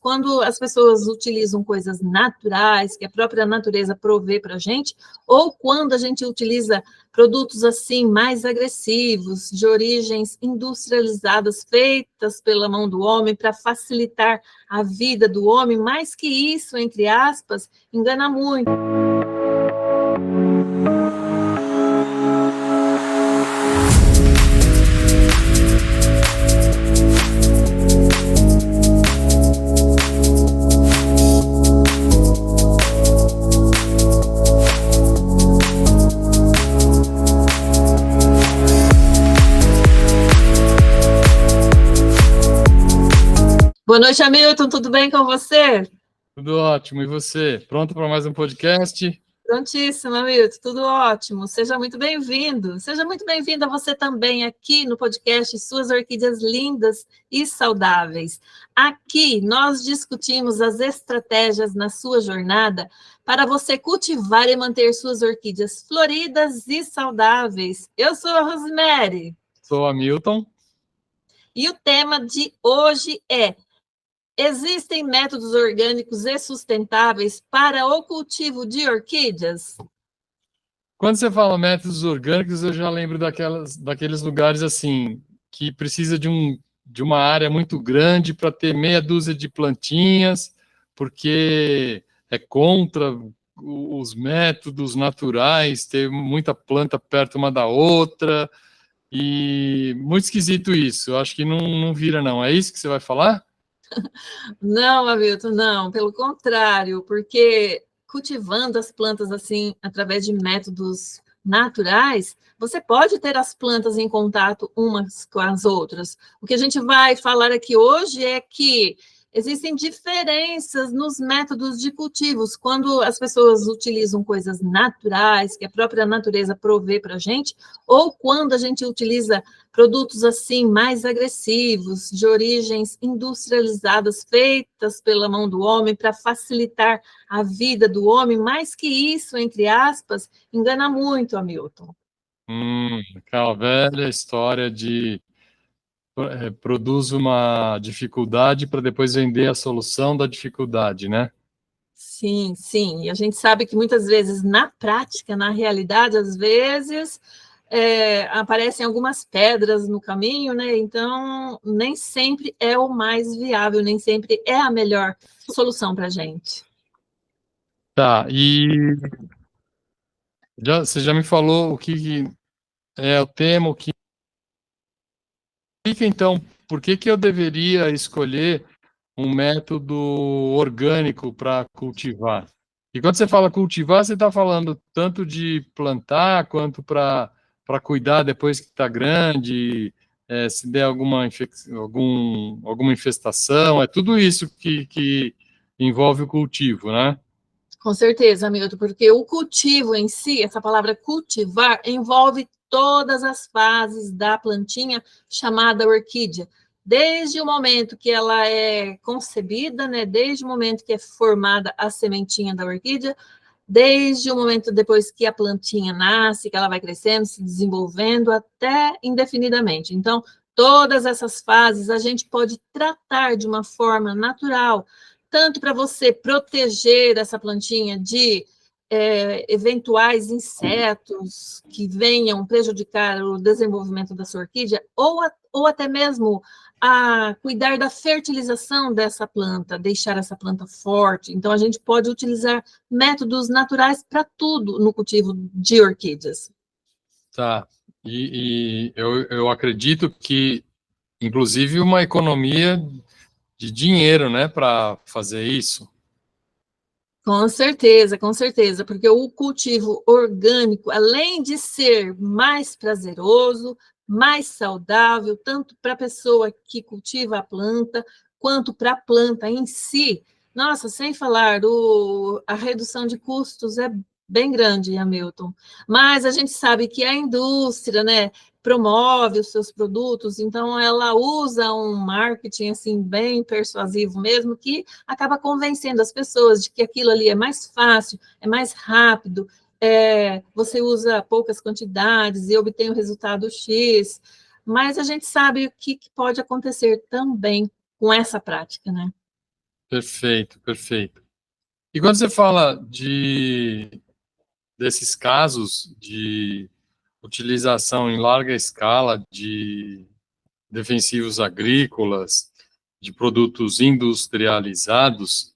quando as pessoas utilizam coisas naturais, que a própria natureza provê para a gente, ou quando a gente utiliza produtos assim mais agressivos, de origens industrializadas, feitas pela mão do homem para facilitar a vida do homem, mais que isso, entre aspas, engana muito. Boa noite, Hamilton, tudo bem com você? Tudo ótimo, e você? Pronto para mais um podcast? Prontíssimo, Hamilton, tudo ótimo. Seja muito bem-vindo. Seja muito bem-vindo a você também aqui no podcast Suas Orquídeas Lindas e Saudáveis. Aqui nós discutimos as estratégias na sua jornada para você cultivar e manter suas orquídeas floridas e saudáveis. Eu sou a Rosemary. Sou o Hamilton. E o tema de hoje é: existem métodos orgânicos e sustentáveis para o cultivo de orquídeas? Quando você fala métodos orgânicos, eu já lembro daqueles lugares assim, que precisa de uma área muito grande para ter meia dúzia de plantinhas, porque é contra os métodos naturais, ter muita planta perto uma da outra, e muito esquisito isso. Eu acho que não vira, não. É isso que você vai falar? Não, Hamilton, não, pelo contrário, porque cultivando as plantas assim, através de métodos naturais, você pode ter as plantas em contato umas com as outras. O que a gente vai falar aqui hoje é que existem diferenças nos métodos de cultivos, quando as pessoas utilizam coisas naturais, que a própria natureza provê para a gente, ou quando a gente utiliza produtos assim mais agressivos, de origens industrializadas, feitas pela mão do homem para facilitar a vida do homem, mais que isso, entre aspas, engana muito, Hamilton. Aquela velha história de produz uma dificuldade para depois vender a solução da dificuldade, né? Sim, sim. E a gente sabe que muitas vezes, na prática, na realidade, às vezes aparecem algumas pedras no caminho, né? Então, nem sempre é o mais viável, nem sempre é a melhor solução para a gente. Tá, e você já me falou o que é o tema, o que então, por que eu deveria escolher um método orgânico para cultivar? E quando você fala cultivar, você está falando tanto de plantar quanto para cuidar depois que está grande, se der alguma infestação, é tudo isso que envolve o cultivo, né? Com certeza, Hamilton, porque o cultivo em si, essa palavra cultivar, envolve todas as fases da plantinha chamada orquídea. Desde o momento que ela é concebida, né, desde o momento que é formada a sementinha da orquídea, desde o momento depois que a plantinha nasce, que ela vai crescendo, se desenvolvendo, até indefinidamente. Então, todas essas fases a gente pode tratar de uma forma natural, tanto para você proteger essa plantinha de eventuais insetos que venham prejudicar o desenvolvimento da sua orquídea, ou até mesmo a cuidar da fertilização dessa planta, deixar essa planta forte. Então, a gente pode utilizar métodos naturais para tudo no cultivo de orquídeas. Tá. E eu acredito que, inclusive, uma economia de dinheiro, né, para fazer isso. Com certeza, porque o cultivo orgânico, além de ser mais prazeroso, mais saudável, tanto para a pessoa que cultiva a planta, quanto para a planta em si, nossa, sem falar, a redução de custos é bem grande, Hamilton. Mas a gente sabe que a indústria, né, promove os seus produtos, então ela usa um marketing assim bem persuasivo mesmo, que acaba convencendo as pessoas de que aquilo ali é mais fácil, é mais rápido, você usa poucas quantidades e obtém o resultado X, mas a gente sabe o que pode acontecer também com essa prática, né? Perfeito, perfeito. E quando você fala desses casos de utilização em larga escala de defensivos agrícolas, de produtos industrializados,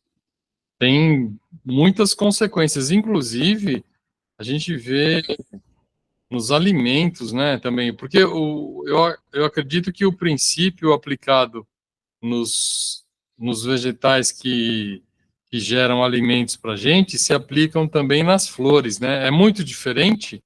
tem muitas consequências. Inclusive, a gente vê nos alimentos, né, também, porque eu acredito que o princípio aplicado nos vegetais que geram alimentos para a gente se aplicam também nas flores, né? É muito diferente?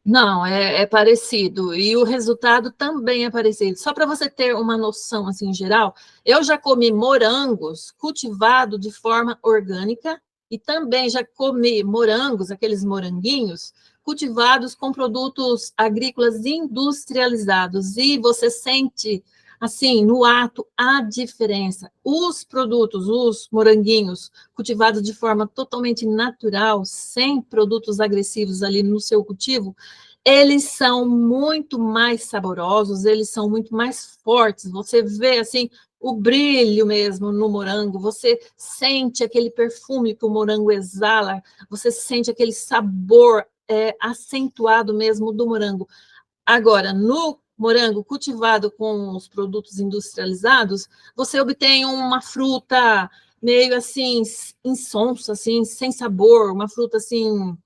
Não, é parecido. E o resultado também é parecido. Só para você ter uma noção, assim, em geral, eu já comi morangos cultivados de forma orgânica e também já comi morangos, aqueles moranguinhos, cultivados com produtos agrícolas industrializados. E você sente, assim, no ato, a diferença. Os produtos, os moranguinhos cultivados de forma totalmente natural, sem produtos agressivos ali no seu cultivo, eles são muito mais saborosos, eles são muito mais fortes. Você vê assim o brilho mesmo no morango, você sente aquele perfume que o morango exala, você sente aquele sabor acentuado mesmo do morango. Agora, no morango cultivado com os produtos industrializados, você obtém uma fruta meio assim insonsa, assim, sem sabor, uma fruta assim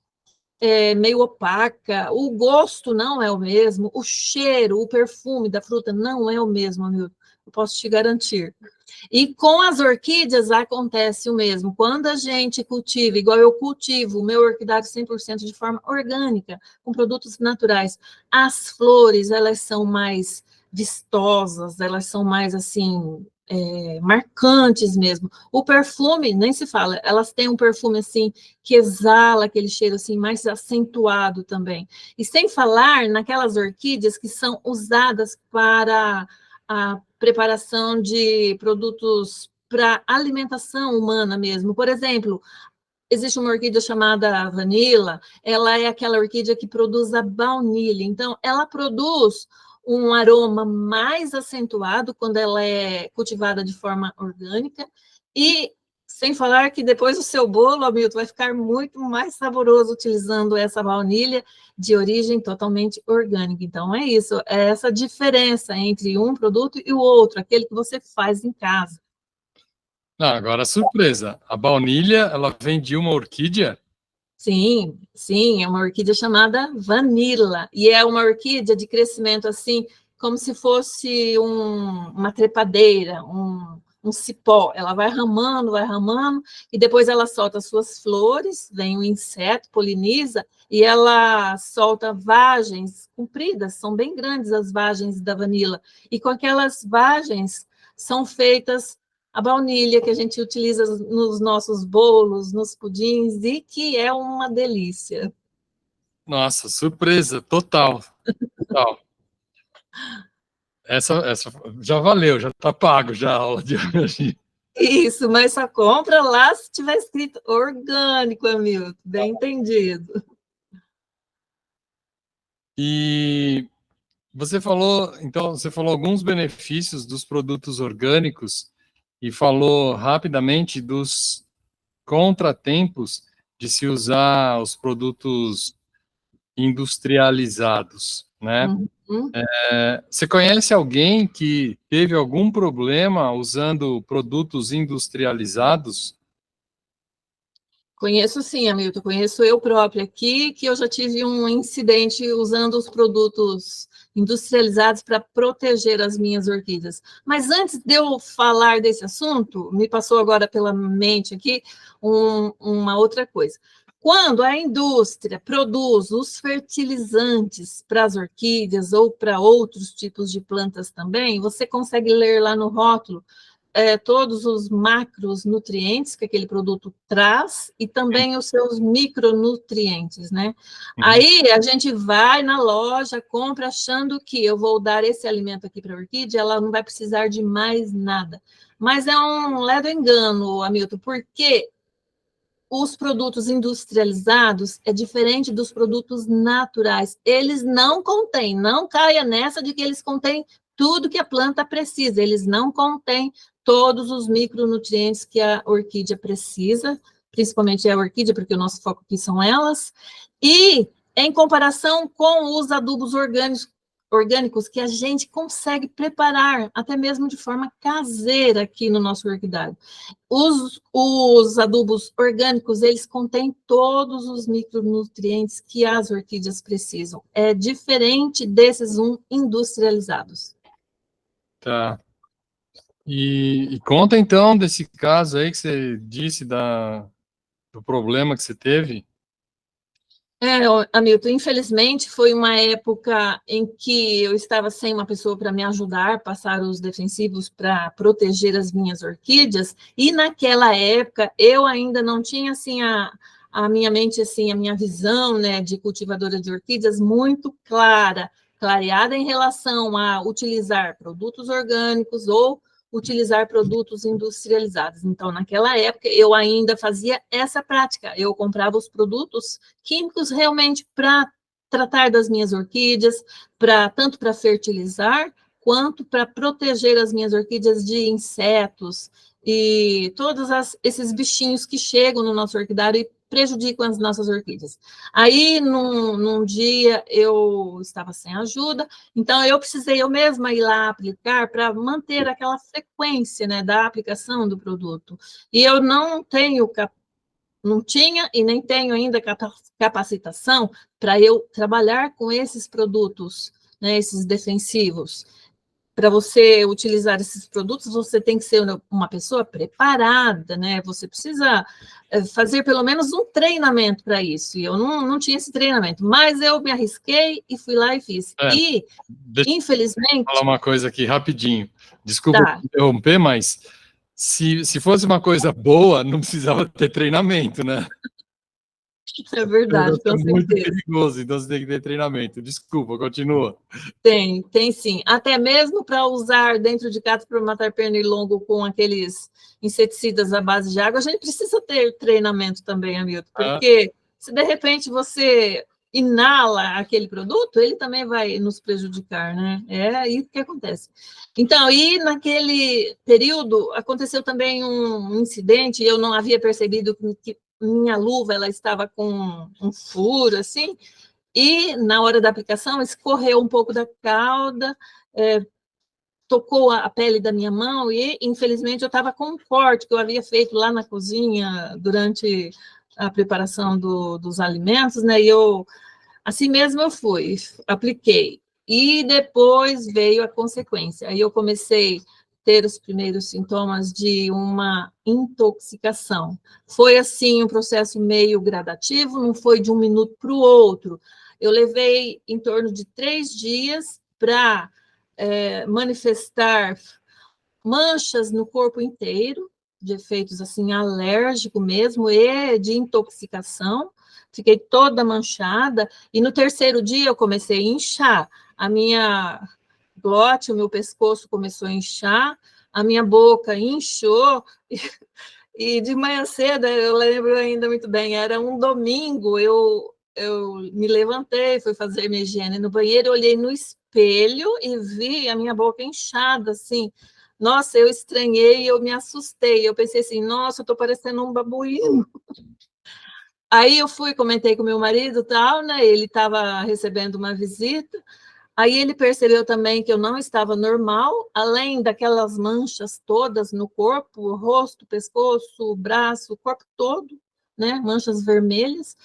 meio opaca, o gosto não é o mesmo, o cheiro, o perfume da fruta não é o mesmo, amigo. Eu posso te garantir. E com as orquídeas acontece o mesmo. Quando a gente cultiva, igual eu cultivo o meu orquidário 100% de forma orgânica, com produtos naturais, as flores, elas são mais vistosas, elas são mais, assim, marcantes mesmo. O perfume, nem se fala, elas têm um perfume, assim, que exala aquele cheiro, assim, mais acentuado também. E sem falar naquelas orquídeas que são usadas para a preparação de produtos para alimentação humana mesmo. Por exemplo, existe uma orquídea chamada vanila, ela é aquela orquídea que produz a baunilha. Então, ela produz um aroma mais acentuado quando ela é cultivada de forma orgânica e sem falar que depois o seu bolo, Hamilton, vai ficar muito mais saboroso utilizando essa baunilha de origem totalmente orgânica. Então, é isso, é essa diferença entre um produto e o outro, aquele que você faz em casa. Não, agora surpresa. A baunilha, ela vem de uma orquídea? Sim, sim, é uma orquídea chamada vanilla, e é uma orquídea de crescimento assim, como se fosse uma trepadeira, um cipó. Ela vai ramando, e depois ela solta suas flores, vem um inseto, poliniza, e ela solta vagens compridas, são bem grandes as vagens da vanilla, e com aquelas vagens são feitas a baunilha que a gente utiliza nos nossos bolos, nos pudins, e que é uma delícia. Nossa, surpresa, total, total. Essa já valeu, já está pago já a aula de hoje. Isso, mas só compra lá se tiver escrito orgânico, Hamilton, bem entendido. E você falou alguns benefícios dos produtos orgânicos e falou rapidamente dos contratempos de se usar os produtos industrializados, né? Uhum. Você conhece alguém que teve algum problema usando produtos industrializados? Conheço sim, Hamilton, conheço eu própria aqui, que eu já tive um incidente usando os produtos industrializados para proteger as minhas orquídeas. Mas antes de eu falar desse assunto, me passou agora pela mente aqui uma outra coisa. Quando a indústria produz os fertilizantes para as orquídeas ou para outros tipos de plantas também, você consegue ler lá no rótulo todos os macronutrientes que aquele produto traz e também os seus micronutrientes, né? Uhum. Aí a gente vai na loja, compra achando que eu vou dar esse alimento aqui para a orquídea, ela não vai precisar de mais nada. Mas é um ledo engano, Hamilton, porque os produtos industrializados é diferente dos produtos naturais. Eles não contêm, não caia nessa de que eles contêm tudo que a planta precisa, eles não contêm todos os micronutrientes que a orquídea precisa, principalmente a orquídea, porque o nosso foco aqui são elas, e em comparação com os adubos orgânicos que a gente consegue preparar, até mesmo de forma caseira aqui no nosso orquidário. Os adubos orgânicos, eles contêm todos os micronutrientes que as orquídeas precisam. É diferente desses industrializados. Tá. E conta então desse caso aí que você disse do problema que você teve. Hamilton, infelizmente foi uma época em que eu estava sem uma pessoa para me ajudar, passar os defensivos para proteger as minhas orquídeas, e naquela época eu ainda não tinha assim a minha mente, assim, a minha visão, né, de cultivadora de orquídeas muito clareada em relação a utilizar produtos orgânicos ou utilizar produtos industrializados. Então, naquela época, eu ainda fazia essa prática. Eu comprava os produtos químicos realmente para tratar das minhas orquídeas, tanto para fertilizar, quanto para proteger as minhas orquídeas de insetos e todos esses bichinhos que chegam no nosso orquidário e prejudicam as nossas orquídeas. Aí, num dia, eu estava sem ajuda, então eu precisei eu mesma ir lá aplicar para manter aquela frequência, né, da aplicação do produto. E eu não tinha e nem tenho ainda capacitação para eu trabalhar com esses produtos, né, esses defensivos. Para você utilizar esses produtos, você tem que ser uma pessoa preparada, né? Você precisa fazer pelo menos um treinamento para isso. E eu não tinha esse treinamento, mas eu me arrisquei e fui lá e fiz. E, Deixa infelizmente... eu falar uma coisa aqui rapidinho. Desculpa Tá. interromper, mas se fosse uma coisa boa, não precisava ter treinamento, né? É verdade, com É muito certeza. perigoso, então você tem que ter treinamento. Desculpa, continua. Tem sim. Até mesmo para usar dentro de casa para matar pernilongo com aqueles inseticidas à base de água, a gente precisa ter treinamento também, Hamilton, porque se de repente você inala aquele produto, ele também vai nos prejudicar, né? É isso que acontece. Então, e naquele período aconteceu também um incidente, eu não havia percebido que minha luva ela estava com um furo, assim, e na hora da aplicação escorreu um pouco da cauda, tocou a pele da minha mão e, infelizmente, eu estava com um corte que eu havia feito lá na cozinha durante a preparação dos alimentos, né? E eu, assim mesmo eu fui, apliquei. E depois veio a consequência. Aí eu comecei a ter os primeiros sintomas de uma intoxicação. Foi, assim, um processo meio gradativo, não foi de um minuto para o outro. Eu levei em torno de 3 dias para manifestar manchas no corpo inteiro, de efeitos assim alérgico mesmo e de intoxicação. Fiquei toda manchada e no terceiro dia eu comecei a inchar. A minha glote, o meu pescoço começou a inchar, a minha boca inchou e de manhã cedo, eu lembro ainda muito bem, era um domingo, eu me levantei, fui fazer minha higiene no banheiro, olhei no espelho e vi a minha boca inchada, assim. Nossa, eu estranhei, eu me assustei. Eu pensei assim, nossa, eu tô parecendo um babuíno. Aí eu fui, comentei com meu marido, tal, né? Ele estava recebendo uma visita. Aí ele percebeu também que eu não estava normal, além daquelas manchas todas no corpo, rosto, pescoço, braço, o corpo todo, né? Manchas vermelhas.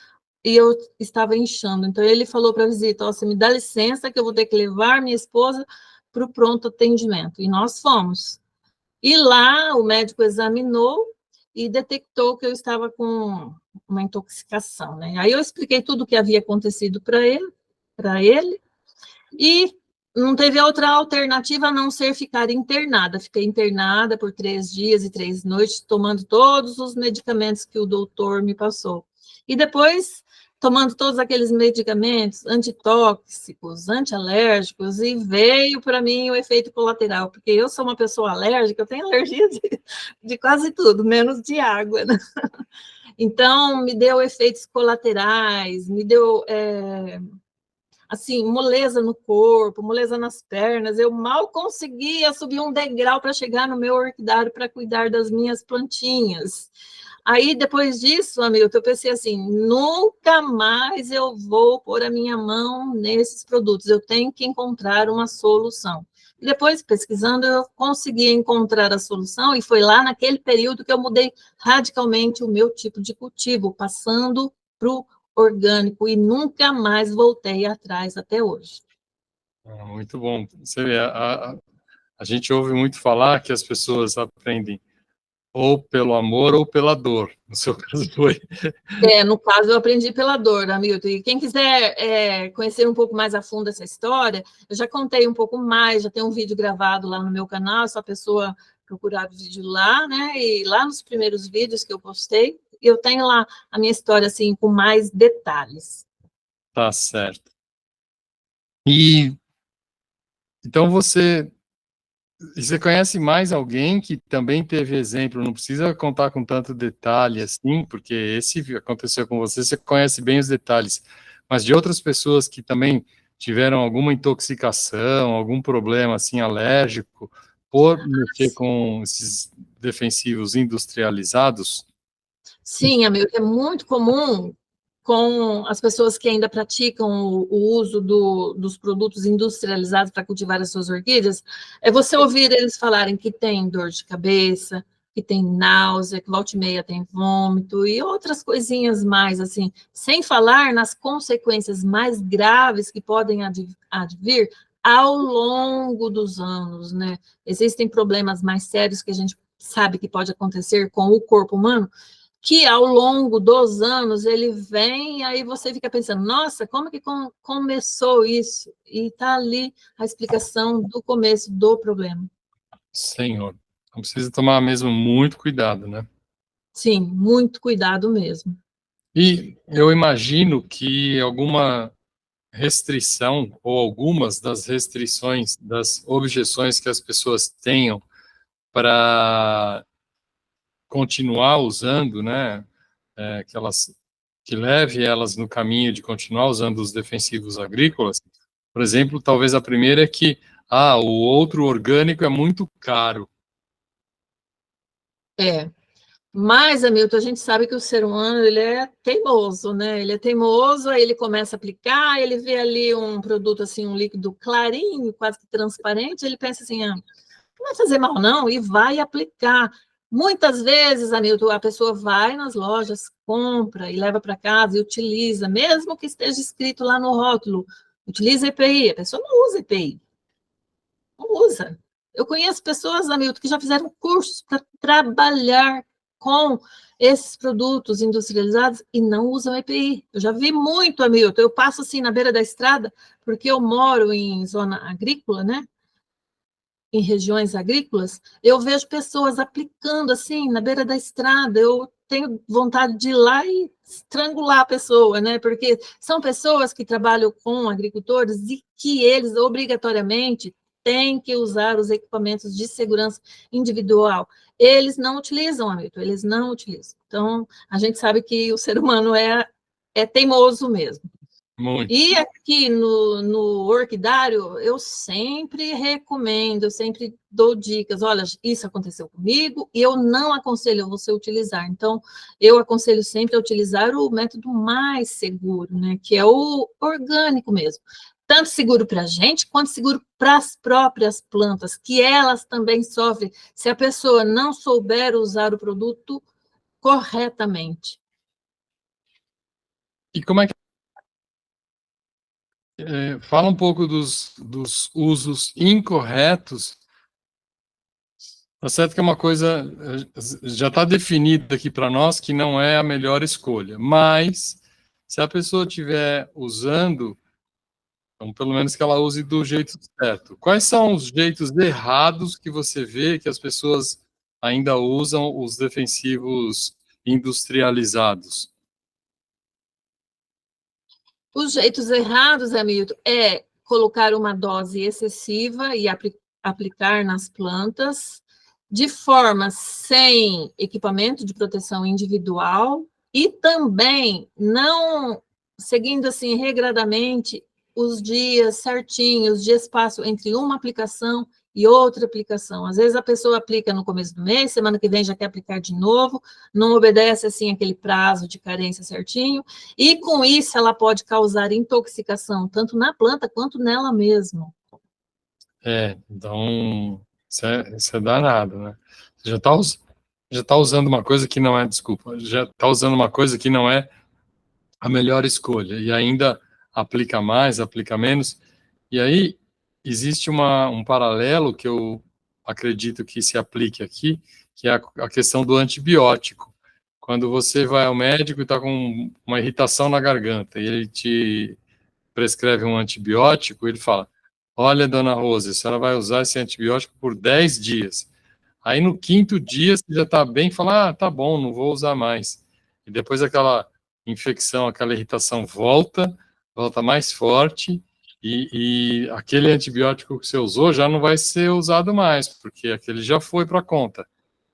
E eu estava inchando. Então ele falou para a visita: "Ó, você me dá licença que eu vou ter que levar minha esposa para o pronto atendimento". E nós fomos. E lá o médico examinou e detectou que eu estava com uma intoxicação, né? Aí eu expliquei tudo o que havia acontecido para ele, e não teve outra alternativa a não ser ficar internada. Fiquei internada por 3 dias e 3 noites, tomando todos os medicamentos que o doutor me passou. E depois, tomando todos aqueles medicamentos antitóxicos, antialérgicos, e veio para mim o efeito colateral, porque eu sou uma pessoa alérgica, eu tenho alergia de quase tudo, menos de água, né? Então, me deu efeitos colaterais, me deu assim, moleza no corpo, moleza nas pernas, eu mal conseguia subir um degrau para chegar no meu orquidário para cuidar das minhas plantinhas. Aí, depois disso, Hamilton, eu pensei assim, nunca mais eu vou pôr a minha mão nesses produtos, eu tenho que encontrar uma solução. E depois, pesquisando, eu consegui encontrar a solução, e foi lá naquele período que eu mudei radicalmente o meu tipo de cultivo, passando para o orgânico, e nunca mais voltei atrás até hoje. Muito bom. Você vê, a gente ouve muito falar que as pessoas aprendem ou pelo amor ou pela dor. No seu caso foi. No caso, eu aprendi pela dor, Hamilton. E quem quiser conhecer um pouco mais a fundo essa história, eu já contei um pouco mais, já tem um vídeo gravado lá no meu canal, é só a pessoa procurar o vídeo lá, né? E lá nos primeiros vídeos que eu postei, eu tenho lá a minha história, assim, com mais detalhes. Tá certo. E então você conhece mais alguém que também teve exemplo? Não precisa contar com tanto detalhe assim, porque esse aconteceu com você, você conhece bem os detalhes, mas de outras pessoas que também tiveram alguma intoxicação, algum problema assim alérgico, por mexer com esses defensivos industrializados? Sim, amigo, é muito comum com as pessoas que ainda praticam o uso dos produtos industrializados para cultivar as suas orquídeas, é você ouvir eles falarem que tem dor de cabeça, que tem náusea, que volta e meia tem vômito e outras coisinhas mais, assim, sem falar nas consequências mais graves que podem advir ao longo dos anos, né? Existem problemas mais sérios que a gente sabe que pode acontecer com o corpo humano, que ao longo dos anos ele vem, e aí você fica pensando, nossa, como que começou isso? E está ali a explicação do começo do problema. Senhor, então precisa tomar mesmo muito cuidado, né? Sim, muito cuidado mesmo. E eu imagino que alguma restrição ou algumas das restrições, das objeções que as pessoas tenham para continuar usando, né, que leve elas no caminho de continuar usando os defensivos agrícolas. Por exemplo, talvez a primeira é que o outro orgânico é muito caro. Mas, Hamilton, a gente sabe que o ser humano, ele é teimoso, né? Ele é teimoso, aí ele começa a aplicar, ele vê ali um produto, assim, um líquido clarinho, quase que transparente, ele pensa assim, não vai fazer mal não, e vai aplicar. Muitas vezes, Hamilton, a pessoa vai nas lojas, compra e leva para casa e utiliza, mesmo que esteja escrito lá no rótulo, utiliza EPI, a pessoa não usa EPI, não usa. Eu conheço pessoas, Hamilton, que já fizeram cursos para trabalhar com esses produtos industrializados e não usam EPI. Eu já vi muito, Hamilton, eu passo assim na beira da estrada, porque eu moro em zona agrícola, né? Em regiões agrícolas, eu vejo pessoas aplicando assim na beira da estrada. Eu tenho vontade de ir lá e estrangular a pessoa, né? Porque são pessoas que trabalham com agricultores e que eles obrigatoriamente têm que usar os equipamentos de segurança individual. Eles não utilizam, Hamilton, eles não utilizam. Então, a gente sabe que o ser humano é teimoso mesmo. Muito. E aqui no orquidário, eu sempre recomendo, eu sempre dou dicas. Olha, isso aconteceu comigo e eu não aconselho você a utilizar. Então, eu aconselho sempre a utilizar o método mais seguro, né? Que é o orgânico mesmo. Tanto seguro para a gente, quanto seguro para as próprias plantas, que elas também sofrem se a pessoa não souber usar o produto corretamente. E como é que fala um pouco dos usos incorretos. Tá certo que é uma coisa já está definida aqui para nós que não é a melhor escolha, mas se a pessoa estiver usando, então pelo menos que ela use do jeito certo. Quais são os jeitos errados que você vê que as pessoas ainda usam os defensivos industrializados? Os jeitos errados, Hamilton, é colocar uma dose excessiva e aplicar nas plantas de forma sem equipamento de proteção individual e também não seguindo assim regradamente os dias certinhos de espaço entre uma aplicação e outra aplicação. Às vezes a pessoa aplica no começo do mês, semana que vem já quer aplicar de novo, não obedece assim aquele prazo de carência certinho, e com isso ela pode causar intoxicação tanto na planta quanto nela mesma. Então, isso é danado, né? Você já tá usando uma coisa que não é, desculpa, já está usando uma coisa que não é a melhor escolha, e ainda aplica mais, aplica menos, e aí existe um paralelo que eu acredito que se aplique aqui, que é a questão do antibiótico. Quando você vai ao médico e está com uma irritação na garganta, e ele te prescreve um antibiótico, ele fala, olha, dona Rose, a senhora vai usar esse antibiótico por 10 dias. Aí no quinto dia você já está bem, fala, tá bom, não vou usar mais. E depois aquela infecção, aquela irritação volta mais forte, e aquele antibiótico que você usou já não vai ser usado mais, porque aquele já foi para a conta.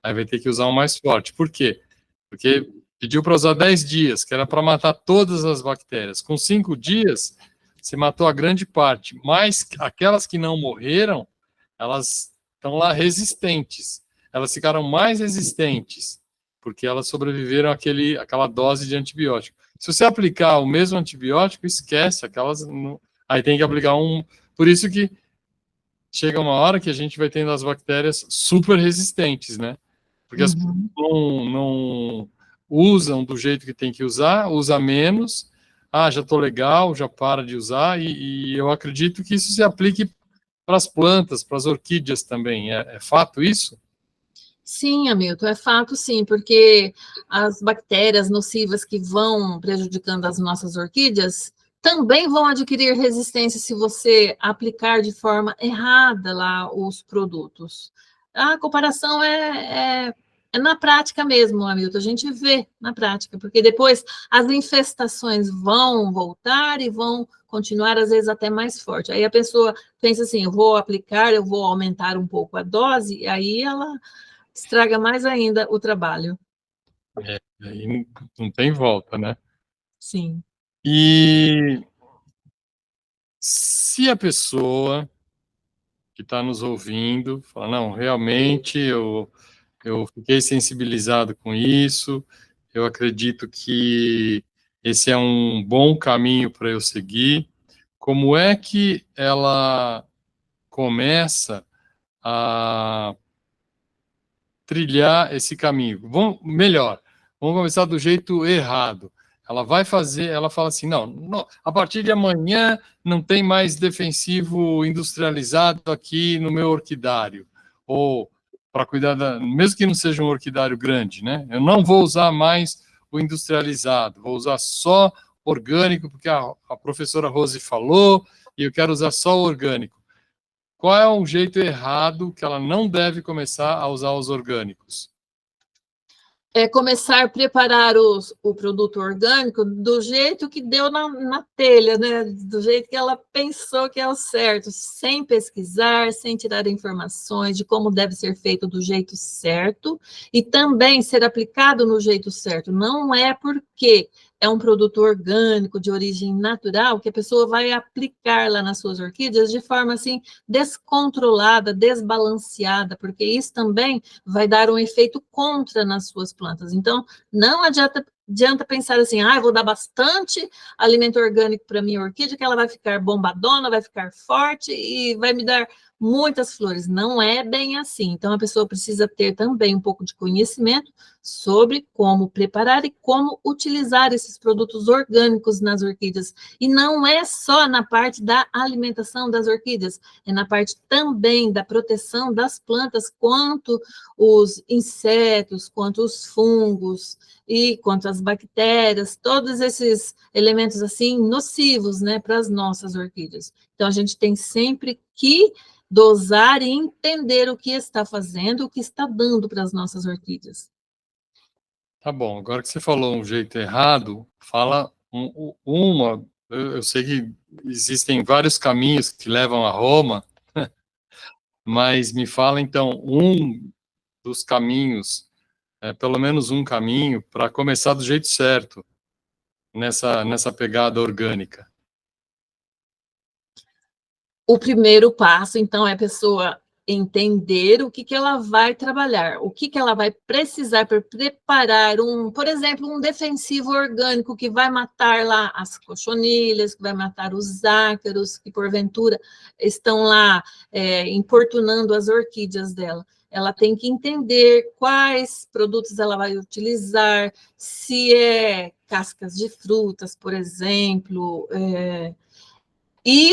Aí vai ter que usar um mais forte. Por quê? Porque pediu para usar 10 dias, que era para matar todas as bactérias. Com 5 dias, você matou a grande parte, mas aquelas que não morreram, elas estão lá resistentes. Elas ficaram mais resistentes, porque elas sobreviveram àquela dose de antibiótico. Se você aplicar o mesmo antibiótico, esquece, aquelas. Aí tem que aplicar um. Por isso que chega uma hora que a gente vai tendo as bactérias super resistentes, né? Porque as pessoas não usam do jeito que tem que usar, usa menos, já estou legal, já para de usar, e eu acredito que isso se aplique para as plantas, para as orquídeas também. É fato isso? Sim, Hamilton, é fato sim, porque as bactérias nocivas que vão prejudicando as nossas orquídeas também vão adquirir resistência se você aplicar de forma errada lá os produtos. A comparação é na prática mesmo, Hamilton, a gente vê na prática, porque depois as infestações vão voltar e vão continuar, às vezes, até mais forte. Aí a pessoa pensa assim, eu vou aplicar, eu vou aumentar um pouco a dose, e aí ela estraga mais ainda o trabalho. Aí não tem volta, né? Sim. E se a pessoa que está nos ouvindo fala, não, realmente eu fiquei sensibilizado com isso, eu acredito que esse é um bom caminho para eu seguir. Como é que ela começa a trilhar esse caminho? Vamos começar do jeito errado. Ela fala assim, não, a partir de amanhã não tem mais defensivo industrializado aqui no meu orquidário. Ou para cuidar mesmo que não seja um orquidário grande, né? Eu não vou usar mais o industrializado, vou usar só orgânico, porque a professora Rose falou, e eu quero usar só o orgânico. Qual é um jeito errado que ela não deve começar a usar os orgânicos? É começar a preparar o produto orgânico do jeito que deu na telha, né? Do jeito que ela pensou que é o certo, sem pesquisar, sem tirar informações de como deve ser feito do jeito certo e também ser aplicado no jeito certo. Não é porque é um produto orgânico de origem natural que a pessoa vai aplicar lá nas suas orquídeas de forma assim descontrolada, desbalanceada, porque isso também vai dar um efeito contra nas suas plantas. Então, não adianta pensar assim, vou dar bastante alimento orgânico para minha orquídea, que ela vai ficar bombadona, vai ficar forte e vai me dar muitas flores. Não é bem assim. Então, a pessoa precisa ter também um pouco de conhecimento sobre como preparar e como utilizar esses produtos orgânicos nas orquídeas. E não é só na parte da alimentação das orquídeas, é na parte também da proteção das plantas, quanto os insetos, quanto os fungos e quanto as bactérias, todos esses elementos assim nocivos, né, para as nossas orquídeas. Então a gente tem sempre que dosar e entender o que está fazendo, o que está dando para as nossas orquídeas. Tá bom, agora que você falou um jeito errado, fala uma. Eu sei que existem vários caminhos que levam a Roma, mas me fala então um dos caminhos, pelo menos um caminho, para começar do jeito certo, nessa pegada orgânica. O primeiro passo, então, é a pessoa entender o que ela vai trabalhar, o que ela vai precisar para preparar por exemplo, um defensivo orgânico que vai matar lá as cochonilhas, que vai matar os ácaros, que porventura estão lá importunando as orquídeas dela. Ela tem que entender quais produtos ela vai utilizar, se é cascas de frutas, por exemplo, e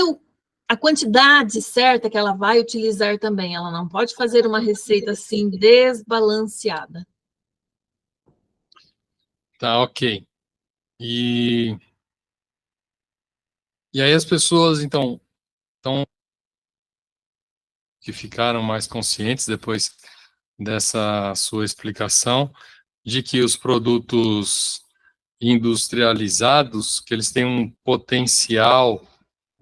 a quantidade certa que ela vai utilizar também. Ela não pode fazer uma receita assim desbalanceada. Tá, ok. E aí as pessoas, então, que ficaram mais conscientes depois dessa sua explicação, de que os produtos industrializados, que eles têm um potencial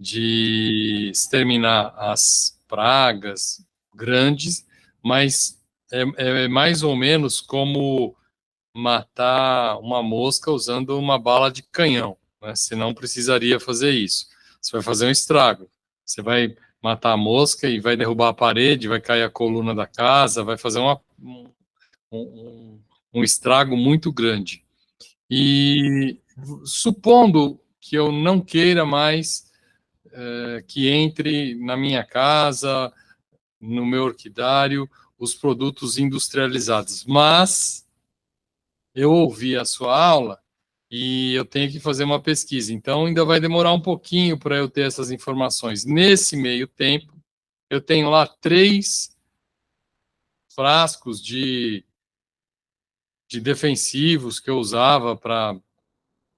de exterminar as pragas grandes, mas é mais ou menos como matar uma mosca usando uma bala de canhão, né? Você não precisaria fazer isso. Você vai fazer um estrago. Você vai matar a mosca e vai derrubar a parede, vai cair a coluna da casa, vai fazer um estrago muito grande. E supondo que eu não queira mais que entre na minha casa, no meu orquidário, os produtos industrializados, mas eu ouvi a sua aula e eu tenho que fazer uma pesquisa. Então, ainda vai demorar um pouquinho para eu ter essas informações. Nesse meio tempo, eu tenho lá 3 frascos de defensivos que eu usava para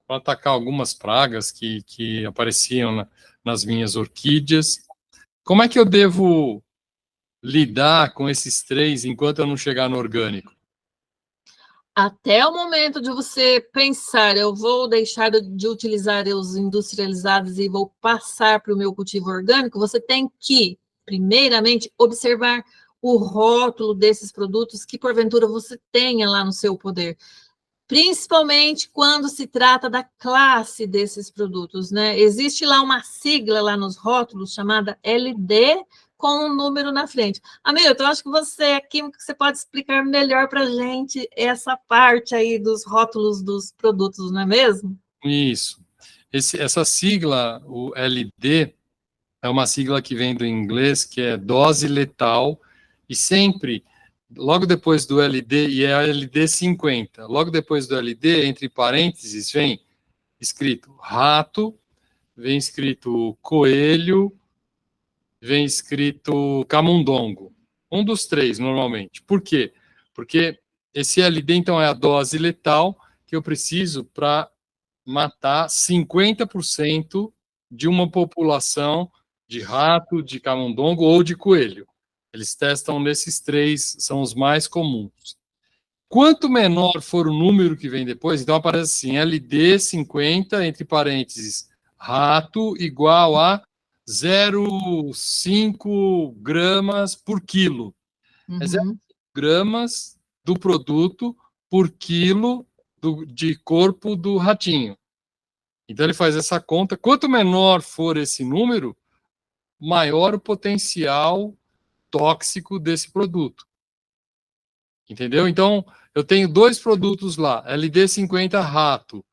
atacar algumas pragas que apareciam nas minhas orquídeas. Como é que eu devo lidar com esses 3 enquanto eu não chegar no orgânico? Até o momento de você pensar, eu vou deixar de utilizar os industrializados e vou passar para o meu cultivo orgânico, você tem que, primeiramente, observar o rótulo desses produtos que, porventura, você tenha lá no seu poder. Principalmente quando se trata da classe desses produtos, né? Existe lá uma sigla lá nos rótulos chamada LD com um número na frente. Hamilton, eu acho que você é químico, você pode explicar melhor para a gente essa parte aí dos rótulos dos produtos, não é mesmo? Isso. Essa sigla, o LD, é uma sigla que vem do inglês, que é dose letal, e sempre, logo depois do LD, e é a LD 50, logo depois do LD, entre parênteses, vem escrito rato, vem escrito coelho, vem escrito camundongo. Um dos 3, normalmente. Por quê? Porque esse LD, então, é a dose letal que eu preciso para matar 50% de uma população de rato, de camundongo ou de coelho. Eles testam nesses 3, são os mais comuns. Quanto menor for o número que vem depois, então aparece assim, LD 50, entre parênteses, rato, igual a 0,5 gramas por quilo. É 0,5 gramas do produto por quilo de corpo do ratinho. Então ele faz essa conta. Quanto menor for esse número, maior o potencial tóxico desse produto. Entendeu? Então, eu tenho 2 produtos lá, LD50 rato,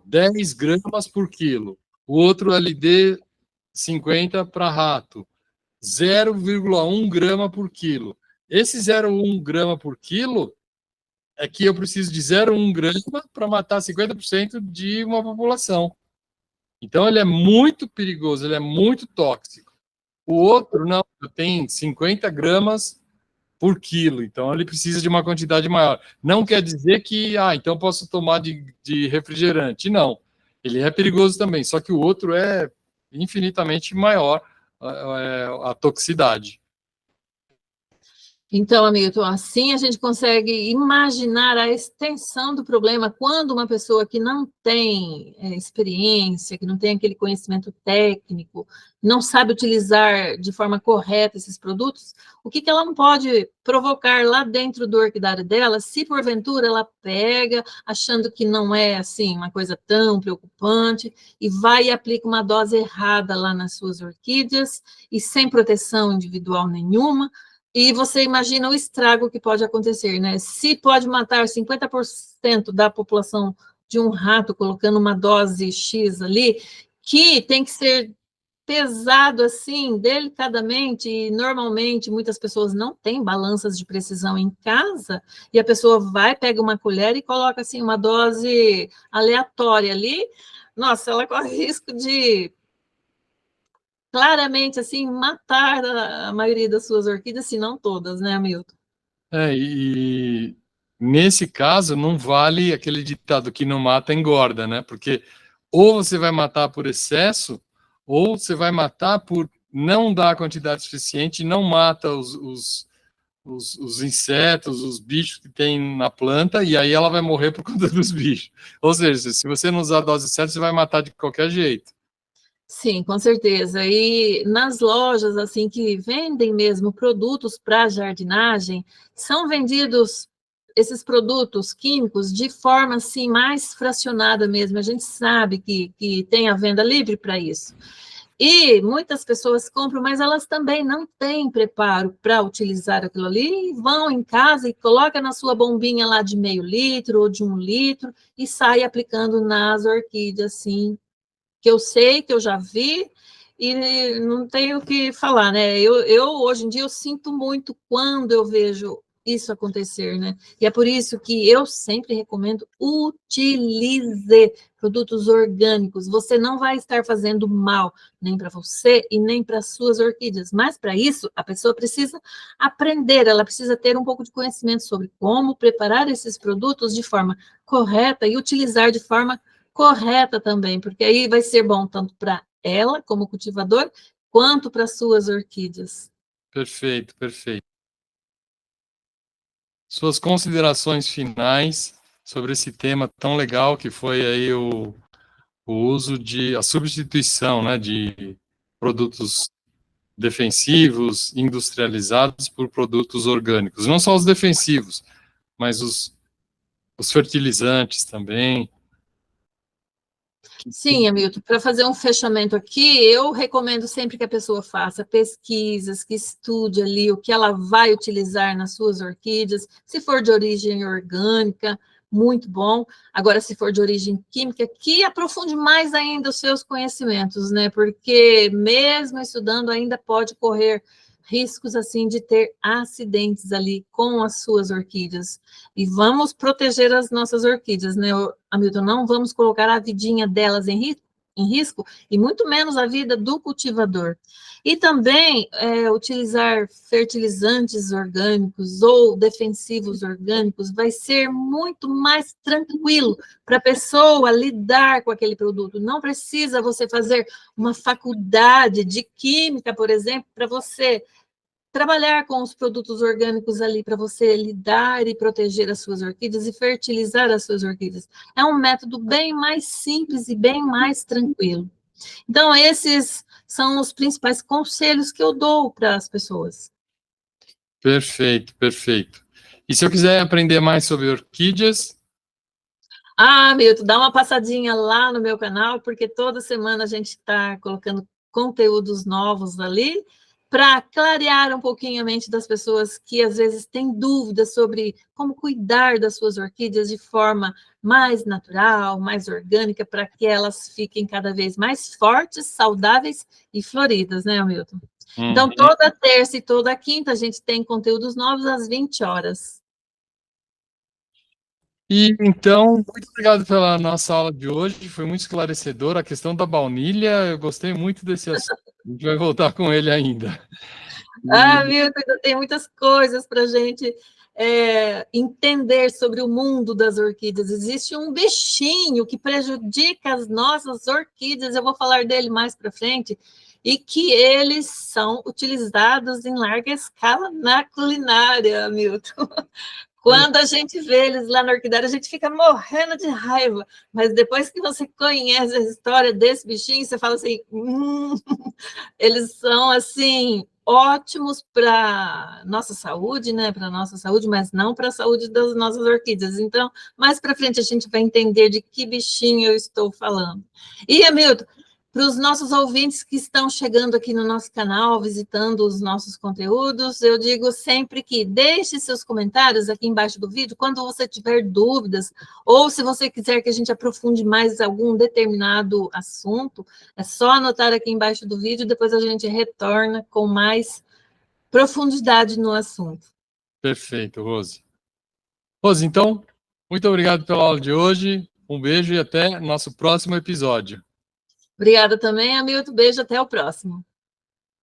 10 gramas por quilo. O outro LD50 para rato, 0,1 grama por quilo. Esse 0,1 grama por quilo é que eu preciso de 0,1 grama para matar 50% de uma população. Então, ele é muito perigoso, ele é muito tóxico. O outro, não, tem 50 gramas por quilo, então ele precisa de uma quantidade maior. Não quer dizer que, então posso tomar de refrigerante. Não, ele é perigoso também, só que o outro é infinitamente maior a toxicidade. Então, Hamilton, assim a gente consegue imaginar a extensão do problema quando uma pessoa que não tem experiência, que não tem aquele conhecimento técnico, não sabe utilizar de forma correta esses produtos, o que ela não pode provocar lá dentro do orquidário dela, se porventura ela pega, achando que não é assim uma coisa tão preocupante, e vai e aplica uma dose errada lá nas suas orquídeas, e sem proteção individual nenhuma. E você imagina o estrago que pode acontecer, né? Se pode matar 50% da população de um rato colocando uma dose X ali, que tem que ser pesado assim, delicadamente, e normalmente muitas pessoas não têm balanças de precisão em casa, e a pessoa vai, pega uma colher e coloca assim uma dose aleatória ali, nossa, ela corre risco de claramente, assim, matar a maioria das suas orquídeas, se não todas, né, Hamilton? E nesse caso não vale aquele ditado que não mata engorda, né? Porque ou você vai matar por excesso, ou você vai matar por não dar a quantidade suficiente, não mata os insetos, os bichos que tem na planta, e aí ela vai morrer por conta dos bichos. Ou seja, se você não usar a dose certa, você vai matar de qualquer jeito. Sim, com certeza. E nas lojas, assim, que vendem mesmo produtos para jardinagem, são vendidos esses produtos químicos de forma, assim, mais fracionada mesmo. A gente sabe que tem a venda livre para isso. E muitas pessoas compram, mas elas também não têm preparo para utilizar aquilo ali, e vão em casa e colocam na sua bombinha lá de meio litro ou de 1 litro e sai aplicando nas orquídeas, assim, que eu sei, que eu já vi, e não tenho o que falar, né? Hoje em dia, eu sinto muito quando eu vejo isso acontecer, né? E é por isso que eu sempre recomendo: utilize produtos orgânicos. Você não vai estar fazendo mal nem para você e nem para suas orquídeas, mas para isso a pessoa precisa aprender, ela precisa ter um pouco de conhecimento sobre como preparar esses produtos de forma correta e utilizar de forma correta também, porque aí vai ser bom tanto para ela, como cultivador, quanto para suas orquídeas. Perfeito, perfeito. Suas considerações finais sobre esse tema tão legal que foi aí o uso de a substituição, né, de produtos defensivos industrializados por produtos orgânicos. Não só os defensivos, mas os fertilizantes também. Sim, Hamilton, para fazer um fechamento aqui, eu recomendo sempre que a pessoa faça pesquisas, que estude ali o que ela vai utilizar nas suas orquídeas, se for de origem orgânica, muito bom. Agora, se for de origem química, que aprofunde mais ainda os seus conhecimentos, né? Porque mesmo estudando, ainda pode correr riscos assim de ter acidentes ali com as suas orquídeas. E vamos proteger as nossas orquídeas, né, Hamilton? Não vamos colocar a vidinha delas em risco, e muito menos a vida do cultivador. E também utilizar fertilizantes orgânicos ou defensivos orgânicos vai ser muito mais tranquilo para a pessoa lidar com aquele produto. Não precisa você fazer uma faculdade de química, por exemplo, para você trabalhar com os produtos orgânicos ali para você lidar e proteger as suas orquídeas e fertilizar as suas orquídeas. É um método bem mais simples e bem mais tranquilo. Então, esses são os principais conselhos que eu dou para as pessoas. Perfeito, perfeito. E se eu quiser aprender mais sobre orquídeas? Ah, Milton, dá uma passadinha lá no meu canal, porque toda semana a gente está colocando conteúdos novos ali para clarear um pouquinho a mente das pessoas que às vezes têm dúvidas sobre como cuidar das suas orquídeas de forma mais natural, mais orgânica, para que elas fiquem cada vez mais fortes, saudáveis e floridas, né, Milton? Então, toda terça e toda quinta a gente tem conteúdos novos às 20 horas. E então, muito obrigado pela nossa aula de hoje, foi muito esclarecedora. A questão da baunilha, eu gostei muito desse assunto. A gente vai voltar com ele ainda. Ah, Milton, ainda tem muitas coisas para a gente entender sobre o mundo das orquídeas. Existe um bichinho que prejudica as nossas orquídeas, eu vou falar dele mais para frente, e que eles são utilizados em larga escala na culinária, Milton. Quando a gente vê eles lá na orquidária, a gente fica morrendo de raiva, mas depois que você conhece a história desse bichinho, você fala assim, eles são, assim, ótimos para nossa saúde, né, para nossa saúde, mas não para a saúde das nossas orquídeas. Então, mais para frente a gente vai entender de que bichinho eu estou falando. E, Hamilton, para os nossos ouvintes que estão chegando aqui no nosso canal, visitando os nossos conteúdos, eu digo sempre que deixe seus comentários aqui embaixo do vídeo, quando você tiver dúvidas, ou se você quiser que a gente aprofunde mais algum determinado assunto, é só anotar aqui embaixo do vídeo, depois a gente retorna com mais profundidade no assunto. Perfeito, Rose. Rose, então, muito obrigado pela aula de hoje. Um beijo e até nosso próximo episódio. Obrigada também, Hamilton. Beijo, até o próximo.